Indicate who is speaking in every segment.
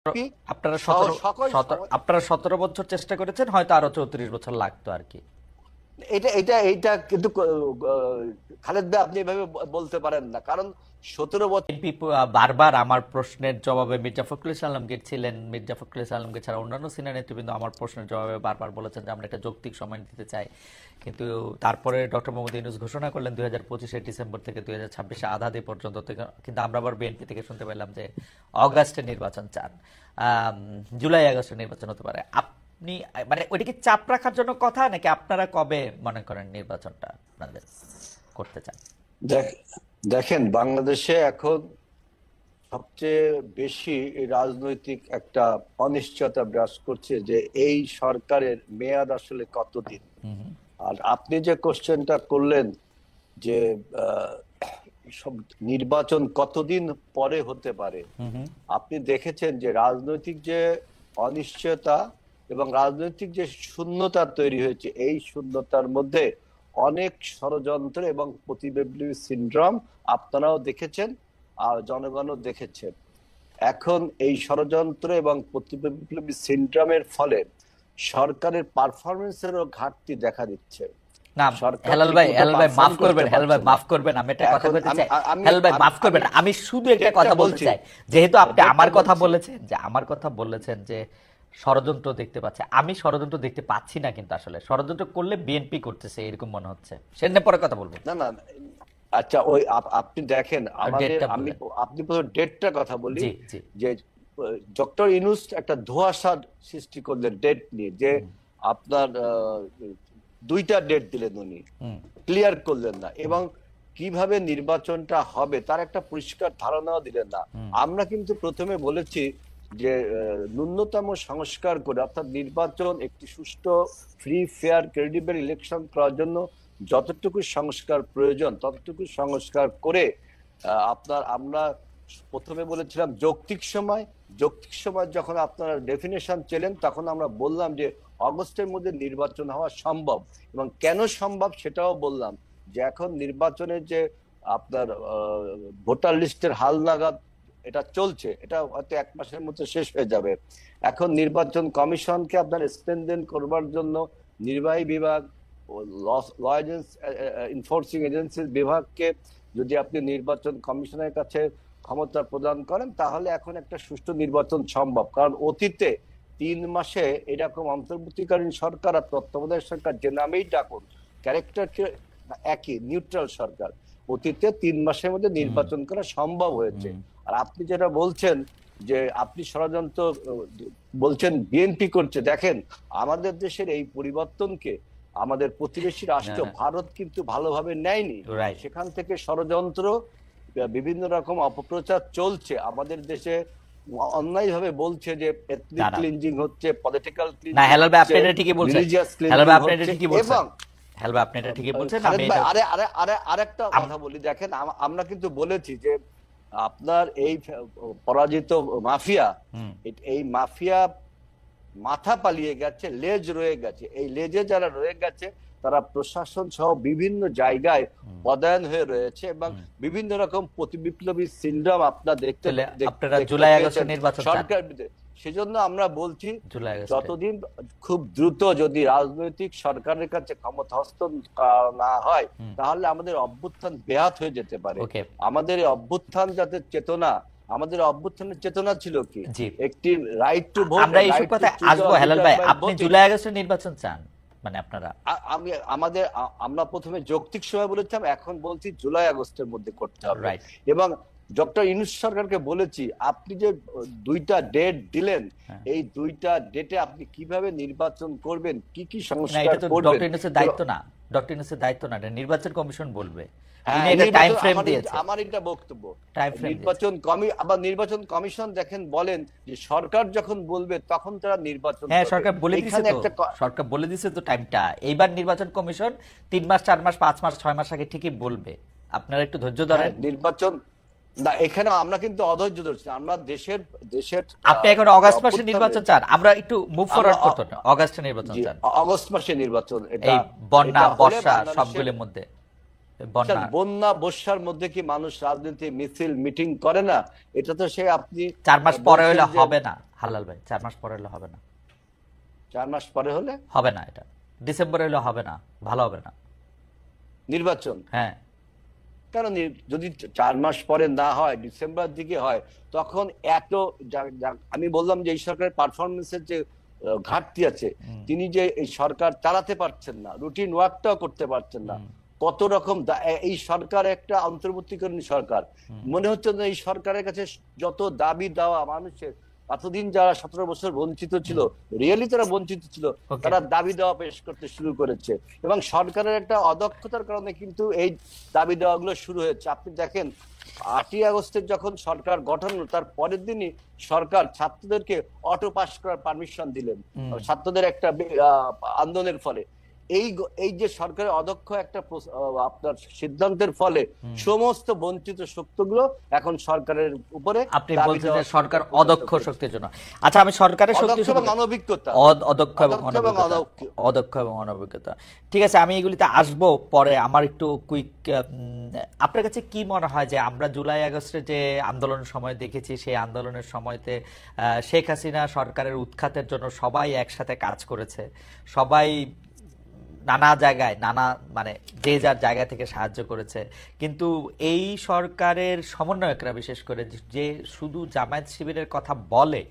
Speaker 1: আপনারা আপনারা 17 বছর চেষ্টা করেছেন, হয়তো আরো 34 বছর লাগতো আর কি।
Speaker 2: এটা এটা এটা কিন্তু খালেদ ভাই আপনি এভাবে বলতে পারেন না, কারণ 17 বছর
Speaker 1: বারবার আমার প্রশ্নের জবাবে মির্জা ফখরুল ইসলাম আলমগীর ছিলেন, মির্জা ফখরুল ইসলাম আলমগীর ছাড়া অন্যান্য সিনিয়র নেতৃবৃন্দ আমার প্রশ্নের জবাবে বারবার বলেছেন যে আমরা একটা যৌক্তিক সময় দিতে চাই। কিন্তু তারপরে ডক্টর মোহাম্মদ ইউনূস ঘোষণা করলেন 2025 ডিসেম্বর থেকে 2026 আধা পর্যন্ত, কিন্তু আমরা আবার বিএনপি থেকে শুনতে পেলাম যে অগাস্টে নির্বাচন চান, জুলাই আগস্টে নির্বাচন হতে পারে। আপনি মানে ওইটা কি চাপ রাখার জন্য কথা, নাকি আপনারা কবে মনে করেন নির্বাচনটা আপনাদের করতে চান?
Speaker 2: দেখেন, বাংলাদেশে এখন সবচেয়ে বেশি রাজনৈতিক একটা অনিশ্চয়তা বিরাজ করছে যে এই সরকারের মেয়াদ আসলে কতদিন। আর আপনি যে কোশ্চেনটা করলেন যে সব নির্বাচন কতদিন পরে হতে পারে, আপনি দেখেছেন যে রাজনৈতিক যে অনিশ্চয়তা এবং রাজনৈতিক যে শূন্যতা তৈরি হয়েছে, এই শূন্যতার মধ্যে অনেক ষড়যন্ত্র এবং প্রতিবিপ্লবী সিনড্রোম আপনারাও দেখেছেন আর জনগণও দেখেছেন। এখন এই ষড়যন্ত্র এবং প্রতিবিপ্লবী সিনড্রোমের ফলে সরকারের পারফরমেন্সেরও ঘাটতি দেখা দিচ্ছে।
Speaker 1: আমি শুধু একটা কথা বলতে চাই, যেহেতু আপনি আমার কথা বলেছেন যে ষড়যন্ত্র দেখতে পাচ্ছে, আমি ষড়যন্ত্র দেখতে পাচ্ছি না, কিন্তু আসলে ষড়যন্ত্র করলে বিএনপি করতেছে এরকম মনে হচ্ছে। সেটা পরে কথা বলবো।
Speaker 2: না না, আচ্ছা, ওই আপনি দেখেন আমাদের, আপনি প্রথম ডেটটার কথা বলি যে ডক্টর ইউনূস একটা ধোঁয়াশা সৃষ্টি করলেন ডেট নিয়ে, যে আপনার 2টা ডেট দিলেন, উনি ক্লিয়ার করলেন না, এবং কিভাবে নির্বাচনটা হবে তার একটা পরিষ্কার ধারণাও দিলেন না। আমরা কিন্তু প্রথমে বলেছি যে ন্যূনতম সংস্কার করে, অর্থাৎ নির্বাচন একটি সুষ্ঠু, ফ্রি, ফেয়ার, ক্রেডিবল ইলেকশন করার জন্য যতটুকু সংস্কার প্রয়োজন ততটুকু সংস্কার করে আমরা প্রথমে বলেছিলাম যৌক্তিক সময় যখন আপনারা ডেফিনেশন চেলেন, তখন আমরা বললাম যে অগস্টের মধ্যে নির্বাচন হওয়া সম্ভব, এবং কেন সম্ভব সেটাও বললাম, যে এখন নির্বাচনের যে আপনার ভোটার লিস্টের হালনাগাদ এটা চলছে, এটা হয়তো 1 মাসের মধ্যে শেষ হয়ে যাবে। এখন নির্বাচন কমিশনকে আপনার স্ট্রেনথেন করবার জন্য নির্বাহী বিভাগ, ল এনফোর্সিং এজেন্সির বিভাগকে যদি আপনি নির্বাচন কমিশনের কাছে ক্ষমতা প্রদান করেন, তাহলে এখন একটা সুষ্ঠু নির্বাচন সম্ভব। কারণ অতীতে 3 মাসে এরকম অন্তর্বর্তীকালীন সরকার আর তত্ত্বাবধায়ক সরকার, যে নামেই ডাকুন, ক্যারেক্টার একই, নিউট্রাল সরকার, অতীতে 3 মাসের মধ্যে নির্বাচন করা সম্ভব হয়েছে। আর আপনি যেটা বলছেন যে আপনি ষড়যন্ত্র বলছেন বিএনপি করছে, দেখেন আমাদের দেশের এই পরিবর্তনকে আমাদের প্রতিবেশী রাষ্ট্র ভারত কিন্তু ভালোভাবে নেয়নি। সেখান থেকে ষড়যন্ত্র, বিভিন্ন রকম অপপ্রচার চলছে। আমাদের দেশে অন্যায়ভাবে বলছে যে এথনিক ক্লিনজিং হচ্ছে, পলিটিক্যাল ক্লিনজিং, না হেলাল ভাই আপনি এটা ঠিকই বলছেন, হেলাল ভাই আপনি এটা ঠিকই বলছেন, হেলাল ভাই আপনি এটা ঠিকই বলছেন। আমি আরেকটা কথা বলি, দেখেন আমরা কিন্তু বলেছি যে আপনার এই পরাজিত মাফিয়া, এই মাফিয়া মাথা পালিয়ে গেছে, লেজ রয়ে গেছে। এই লেজে যারা রয়ে গেছে তারা প্রশাসন সহ বিভিন্ন জায়গায় পদায়ন হয়ে রয়েছে, এবং বিভিন্ন রকম প্রতিবিপ্লবী সিনড্রোম আপনারা দেখতে
Speaker 1: জুলাই আগস্টে নির্বাচন
Speaker 2: সরকার। সেজন্য আমরা বলছি যতদিন খুব দ্রুত যদি রাজনৈতিক সরকারের কাছে ক্ষমতা হস্তান্তর না হয়, তাহলে আমাদের অভ্যুত্থান ব্যাহত হয়ে যেতে পারে। আমাদের এই অভ্যুত্থান যাতে চেতনা, আমাদের অভ্যুত্থানের চেতনা ছিল কি, একটি রাইট টু ভোট।
Speaker 1: আমরা এই কথায় আসবো হেলাল ভাই, আপনি জুলাই আগস্টে নির্বাচন চান মানে আপনারা?
Speaker 2: আমরা প্রথমে যৌক্তিক সময় বলেছিলাম, এখন বলছি জুলাই আগস্টের মধ্যে করতে হবে। এবং ডক্টর ইউনূস সরকারকে বলেছি, আপনি যে 2টা ডেট দিলেন, এই 2টা ডেটে আপনি কিভাবে নির্বাচন করবেন, কি কি সংস্কার করবেন,
Speaker 1: ডক্টর ইউনূসের দায়িত্ব না, ডক্টর ইউনূসের দায়িত্ব না, নির্বাচন কমিশন বলবে।
Speaker 2: আমার এটা বক্তব্য, নির্বাচন কমিশন দেখেন বলেন যে সরকার যখন বলবে তখন তারা নির্বাচন,
Speaker 1: সরকার বলে দিছে তো টাইমটা। এইবার নির্বাচন কমিশন 3 মাস 4 মাস 5 মাস 6 মাস আগে ঠিকই বলবে, আপনারা একটু ধৈর্য ধরেন।
Speaker 2: নির্বাচন না, এখানে আমরা কিন্তু অধৈর্য ধরছি। আমরা দেশের
Speaker 1: আপনি এখন অগাস্ট মাসে নির্বাচন চান, আমরা একটু মুভ ফরওয়ার্ড করতে না, অগাস্টে নির্বাচন চান,
Speaker 2: অগাস্ট মাসে নির্বাচন,
Speaker 1: এই বন্যা বর্ষা সবগুলোর মধ্যে
Speaker 2: বন্যা বর্ষার মধ্যে কি মানুষ রাজনীতি মিছিল মিটিং করে না? এটা তো সে আপনি
Speaker 1: 4 মাস পরে হলে হবে না হালাল ভাই, 4 মাস পরে হলে হবে না।
Speaker 2: 4 মাস পরে হলে
Speaker 1: হবে না, এটা ডিসেম্বরে হলে হবে না, ভালো হবে না
Speaker 2: নির্বাচন।
Speaker 1: হ্যাঁ,
Speaker 2: কারণ যদি 4 মাস পরে না হয়, ডিসেম্বর দিকে হয়, তখন এত আমি বললাম যে এই সরকারের পারফরমেন্সের যে ঘাটতি আছে, তিনি যে এই সরকার চালাতে পারছেন না, রুটিন ওয়ার্কটাও করতে পারছেন না, কত রকম এই সরকার একটা অন্তর্বর্তীকালীন সরকার, মনে হচ্ছে না এই সরকারের কাছে যত দাবি দেওয়া মানুষের, এতদিন যারা 17 বছর বঞ্চিত ছিল, রিয়েলি তারা বঞ্চিত ছিল, তারা দাবি দেওয়া পেশ করতে শুরু করেছে, এবং সরকারের একটা অদক্ষতার কারণে কিন্তু এই দাবি দেওয়াগুলো শুরু হয়েছে। আপনি দেখেন 8ই আগস্টের যখন সরকার গঠন হলো, তার পরের দিনই সরকার ছাত্রদেরকে অটো পাস করার পারমিশন দিলেন, ছাত্রদের একটা আন্দোলনের ফলে। এই যে সরকারের অদক্ষ একটা আপনার সিদ্ধান্তের ফলে সমস্ত বঞ্চিত শক্তিগুলো এখন সরকারের উপরে,
Speaker 1: আপনি বলছেন যে সরকার অদক্ষ শক্তির জন্য। আচ্ছা, আমি সরকারের শক্তি
Speaker 2: এবং অনভিজ্ঞতা,
Speaker 1: অদক্ষ এবং অনভিজ্ঞতা, ঠিক আছে, আমি এগুলিতে আসবো পরে। আমার একটু কুইক, আপনার কাছে কি মনে হয় যে আমরা জুলাই আগস্টে যে আন্দোলনের সময় দেখেছি, সেই আন্দোলনের সময়তে শেখ হাসিনা সরকারের উৎখাতের জন্য সবাই একসাথে কাজ করেছে, সবাই নানা জায়গায় মানে যে যার জায়গা থেকে সাহায্য করেছে, কিন্তু এই সরকারের সমন্বয়করা বিশেষ করে যে শুধু জামায়াত শিবিরের কথা বলে,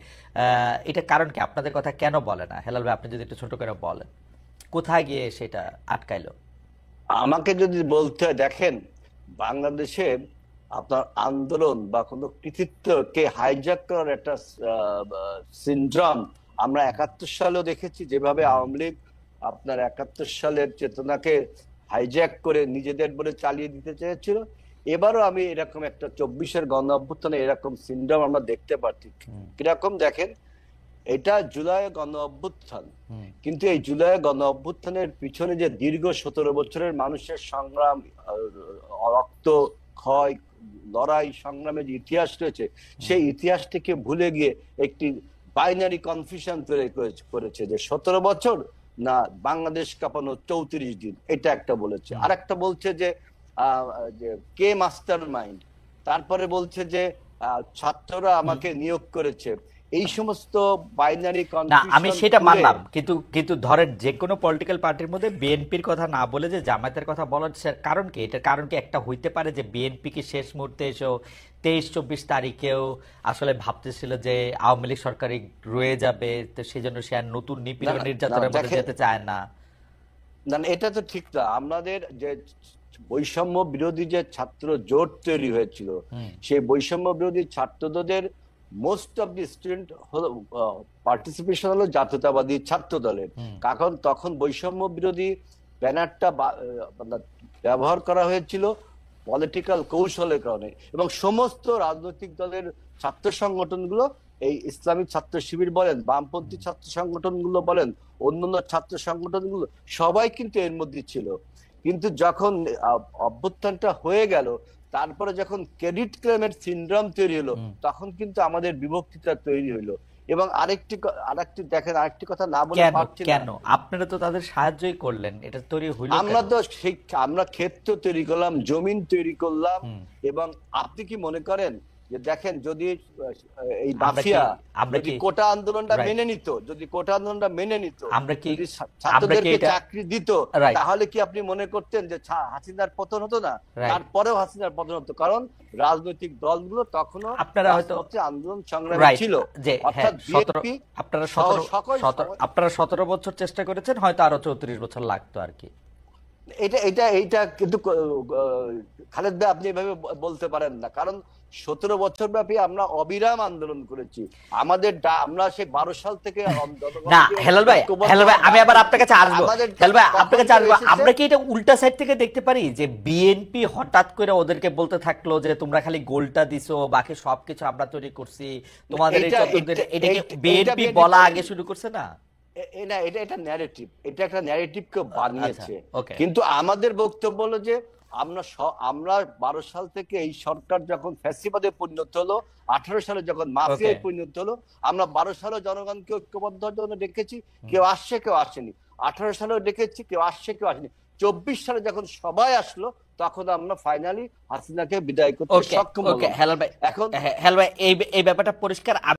Speaker 1: এটা কারণ কি? আপনাদের কথা কেন বলে না? হেলাল ভাই, আপনি যদি একটু ছোট করে বলেন, কোথায় গিয়ে সেটা আটকাইলো?
Speaker 2: আমাকে যদি বলতে দেখেন, বাংলাদেশে আপনার আন্দোলন বা কোনো কৃতিত্বকে হাইজ্যাক করার একটা সিনড্রোম আমরা 71 সালেও দেখেছি, যেভাবে আওয়ামী লীগ আপনার 71 সালের চেতনাকে হাইজ্যাক করে নিজেদের বলে চালিয়ে দিতে চেয়েছিল। এবারও আমি এরকম একটা 24-এর গণ অভ্যুত্থানে এরকম সিনড্রোম আমরা দেখতে পাচ্ছি। কিরকম দেখেন, এটা জুলাই গণ অভ্যুত্থান, কিন্তু এই জুলাই গণ অভ্যুত্থানের পিছনে যে দীর্ঘ 17 বছরের মানুষের সংগ্রাম, রক্ত ক্ষয়, লড়াই সংগ্রামের যে ইতিহাস রয়েছে, সেই ইতিহাসটিকে ভুলে গিয়ে একটি বাইনারি কনফিউশন তৈরি করেছে যে 17 বছর না বাংলাদেশ কাঁপানো 34 দিন, এটা একটা বলেছে। আর একটা বলছে যে কে মাস্টার মাইন্ড, তারপরে বলছে যে ছাত্ররা আমাকে নিয়োগ করেছে। এই সমস্ত বাইনারি কনফিউশন,
Speaker 1: আমি সেটা মানলাম, কিন্তু ধরেন যে কোনো পলিটিক্যাল পার্টির মধ্যে বিএনপির কথা না বলে যে জামায়াতের কথা বলার কারণ কি? এটার কারণ কি একটা হইতে পারে যে বিএনপি কি শেষ মুহূর্তে এসেও 23-24 তারিখেও আসলে ভাবতেছিল যে আওয়ামী লীগ সরকারই রয়ে যাবে, তো সেই জন্য সে আর নতুন নিপীড়ন নির্যাতনের মধ্যে যেতে চায় না?
Speaker 2: না, এটা তো ঠিক না। আমাদের যে বৈষম্য বিরোধী যে ছাত্র জোট তৈরি হয়েছিল, সেই বৈষম্য বিরোধী ছাত্রদের মোস্ট অফ দি স্টুডেন্ট হলো পার্টিসিপেশন হলো জাতীয়তাবাদী ছাত্র দলের। কারণ তখন বৈষম্য বিরোধী ব্যানারটা ব্যবহার করা হয়েছিল পলিটিক্যাল কৌশলের কারণে, এবং সমস্ত রাজনৈতিক দলের ছাত্র সংগঠনগুলো, এই ইসলামিক ছাত্র শিবির বলেন, বামপন্থী ছাত্র সংগঠনগুলো বলেন, অন্যান্য ছাত্র সংগঠনগুলো, সবাই কিন্তু এর মধ্যে ছিল। কিন্তু যখন অভ্যুত্থানটা হয়ে গেল, তারপরে যখন ক্রেডিট ক্লেমের সিনড্রোম তৈরি হলো, তখন কিন্তু আমাদের বিভক্তিটা তৈরি হলো। এবং আরেকটি দেখেন, আরেকটি কথা না বলে পারছি না,
Speaker 1: কেন আপনারা তো তাদের সাহায্যই করলেন, এটা তৈরি হইলো।
Speaker 2: আমরা ক্ষেত্র তৈরি করলাম, জমিন তৈরি করলাম, এবং আপনি কি মনে করেন যে দেখেন, যদি এই মাফিয়া যদি কোটা আন্দোলনটা মেনে নিত, ছাত্রদেরকে চাকরি দিত, তাহলে কি আপনি মনে করতেন যে হাসিনার পতন হতো না? তারপরেও হাসিনার পতন হতো, কারণ রাজনৈতিক দলগুলো তখনও
Speaker 1: আপনারা হয়তো
Speaker 2: আন্দোলন সংগ্রামে ছিল।
Speaker 1: অর্থাৎ আপনারা 17 বছর চেষ্টা করেছেন, হয়তো আরো 34 বছর লাগতো আর কি।
Speaker 2: এইটা কিন্তু খালেদ ভাই আপনি এভাবে বলতে পারেন না, কারণ 17 বছর ব্যাপী আমরা অবিরাম আন্দোলন করেছি। আমরা সেই 12 সাল থেকে
Speaker 1: না। হেলাল ভাই, আমি আবার আপনার কাছে আসবো। হেলাল ভাই, আপনার কাছে আসবো। আমরা কি এটা উল্টা সাইড থেকে দেখতে পারি যে বিএনপি হঠাৎ করে ওদেরকে বলতে থাকলো যে তোমরা খালি গোলটা দিছো, বাকি সবকিছু আমরা তৈরি করছি, তোমাদের এটাকে বিএনপি বলা আগে শুরু করছে না?
Speaker 2: এটা ন্যারেটিভ, এটা একটা ন্যারেটিভকে বানিয়েছে। কিন্তু আমাদের বক্তব্য হলো যে আমরা 12 সাল থেকে এই সরকার যখন ফ্যাসিবাদে পরিণত হলো, 18 সালে যখন মাফিয়ায় পরিণত হলো, আমরা 12 সালে জনগণকে ঐক্যবদ্ধ জন্য ডেকেছি, কেউ আসছে কেউ আসেনি। 18 সালেও ডেকেছি, কেউ আসছে কেউ আসেনি। 24 সালে যখন সবাই আসলো, তখন আমরা ফাইনালি হাসিনাকে বিদায় করতে সক্ষম হলাম।
Speaker 1: এখন হেলাল ভাই এই ব্যাপারটা পরিষ্কার।